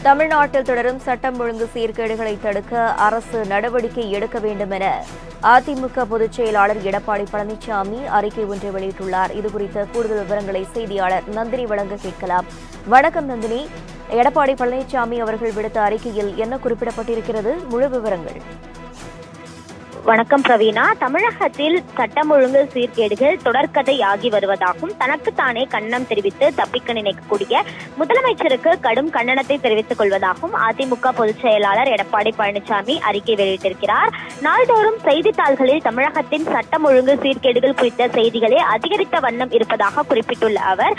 தமிழ்நாட்டில் தொடரும் சட்டம் ஒழுங்கு சீர்கேடுகளை தடுக்க அரசு நடவடிக்கை எடுக்க வேண்டும் என அதிமுக பொதுச் செயலாளர் எடப்பாடி பழனிசாமி அறிக்கை ஒன்றை வெளியிட்டுள்ளார். இதுகுறித்த கூடுதல் விவரங்களை செய்தியாளர் நந்தினி வழங்க கேட்கலாம். வணக்கம் நந்தினி. எடப்பாடி பழனிசாமி அவர்கள் விடுத்த அறிக்கையில் என்ன குறிப்பிடப்பட்டிருக்கிறது? முழு விவரங்கள். வணக்கம் பிரவீனா. தமிழகத்தில் சட்டம் ஒழுங்கு சீர்கேடுகள் தொடர்கதை ஆகி வருவதாகவும் தனக்குத்தானே கண்டனம் தெரிவித்து தப்பிக்க நினைக்கக்கூடிய முதலமைச்சருக்கு கடும் கண்டனத்தை தெரிவித்துக் கொள்வதாகவும் அதிமுக பொதுச் செயலாளர் எடப்பாடி பழனிசாமி அறிக்கை வெளியிட்டிருக்கிறார். நாள்தோறும் செய்தித்தாள்களில் தமிழகத்தின் சட்டம் ஒழுங்கு சீர்கேடுகள் குறித்த செய்திகளே அதிகரித்த வண்ணம் இருப்பதாக குறிப்பிட்டுள்ள அவர்,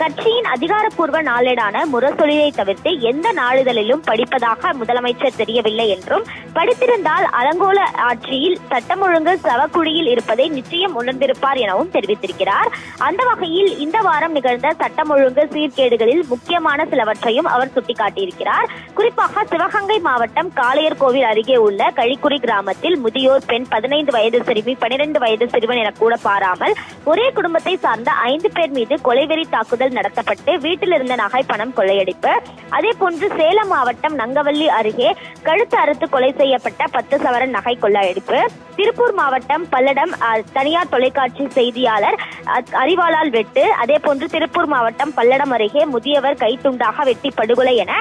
கட்சியின் அதிகாரப்பூர்வ நாளேடான முரசொலியை தவிர்த்து எந்த நாளிதழிலும் படிப்பதாக முதலமைச்சர் தெரியவில்லை என்றும், படித்திருந்தால் அலங்கோல ஆட்சியில் சட்டம் ஒழுங்கு சவக்குழியில் இருப்பதை நிச்சயம் உணர்ந்திருப்பார் எனவும் தெரிவித்திருக்கிறார். அந்த வகையில் இந்த வாரம் நிகழ்ந்த சட்டம் ஒழுங்கு சீர்கேடுகளில் முக்கியமான சிலவற்றையும் அவர் சுட்டிக்காட்டியிருக்கிறார். குறிப்பாக சிவகங்கை மாவட்டம் காளையர் கோவில் அருகே உள்ள கழிக்குறி கிராமத்தில் முதியோர் பெண், 15 வயது சிறுமி, 12 வயது சிறுவன் என கூட பாராமல் ஒரே குடும்பத்தை சார்ந்த 5 பேர் மீது கொலைவெறி தாக்குதல் நடத்தப்பட்டு வீட்டில் இருந்த நகை பணம் கொள்ளையடிப்பு. அதே போன்று சேலம் மாவட்டம் நங்கவல்லி அருகே கழுத்து அறுத்து கொலை செய்யப்பட்ட 10 சவரன் நகை கொள்ளையடிப்பு. திருப்பூர் மாவட்டம் பல்லடம் தனியார் தொலைக்காட்சி செய்தியாளர் அறிவாளால் வெட்டு. அதே போன்று திருப்பூர் மாவட்டம் பல்லடம் அருகே முதியவர் கைத்துண்டாக வெட்டி படுகொலை என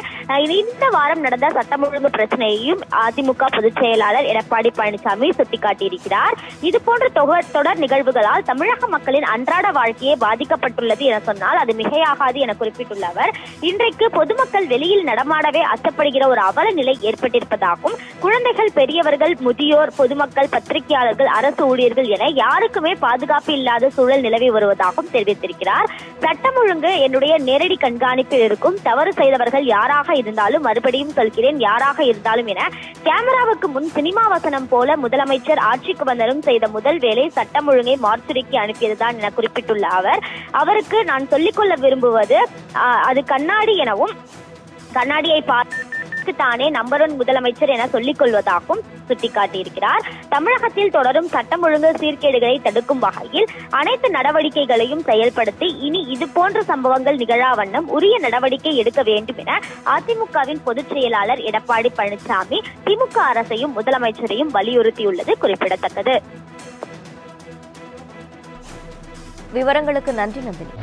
இந்த வாரம் நடந்த சட்டம் ஒழுங்கு பிரச்சனையையும் அதிமுக பொதுச் செயலாளர் எடப்பாடி பழனிசாமி சுட்டிக்காட்டியிருக்கிறார். இதுபோன்ற தொடர் நிகழ்வுகளால் தமிழக மக்களின் அன்றாட வாழ்க்கையே பாதிக்கப்பட்டுள்ளது என சொன்னால் அது மிகையாகாது என குறிப்பிட்டுள்ள அவர், இன்றைக்கு பொதுமக்கள் வெளியில் நடமாடவே அச்சப்படுகிற ஒரு அவல நிலை ஏற்பட்டிருப்பதாகவும், குழந்தைகள், பெரியவர்கள், முதியோர், பொதுமக்கள், பத்திரிகையாளர்கள், அரசு ஊழியர்கள் என யாருக்குமே பாதுகாப்பு இல்லாத சூழல் நிலவி வருவதாகவும் தெரிவித்திருக்கிறார். சட்டம் ஒழுங்கு என்னுடைய நேரடி கண்காணிப்பில் இருக்கும். தவறு செய்தவர்கள் யாராக இருந்தாலும், மறுபடியும் சொல்கிறேன், யாராக இருந்தாலும் என கேமராவுக்கு முன் சினிமா வசனம் போல முதலமைச்சர் ஆட்சிக்கு வந்ததும் செய்த முதல் வேலை சட்டம் ஒழுங்கை மார்ச்சுரிக்கு அனுப்பியதுதான் என குறிப்பிட்டுள்ள அவர், அவருக்கு நான் சொல்லிக்கொள்ள விரும்புவது அது கண்ணாடி எனவும், கண்ணாடியை தானே நம்பர் 1 முதலமைச்சர் என சொல்லிக் கொள்வதாகவும் சுட்டிக்காட்டியிருக்கிறார். தமிழகத்தில் தொடரும் சட்டம் ஒழுங்கு சீர்கேடுகளை தடுக்கும் வகையில் அனைத்து நடவடிக்கைகளையும் செயல்படுத்தி இனி இதுபோன்ற சம்பவங்கள் நிகழா வண்ணம் உரிய நடவடிக்கை எடுக்க வேண்டும் என அதிமுகவின் பொதுச் செயலாளர் எடப்பாடி பழனிசாமி திமுக அரசையும் முதலமைச்சரையும் வலியுறுத்தியுள்ளது குறிப்பிடத்தக்கது. விவரங்களுக்கு நன்றி நந்தினி.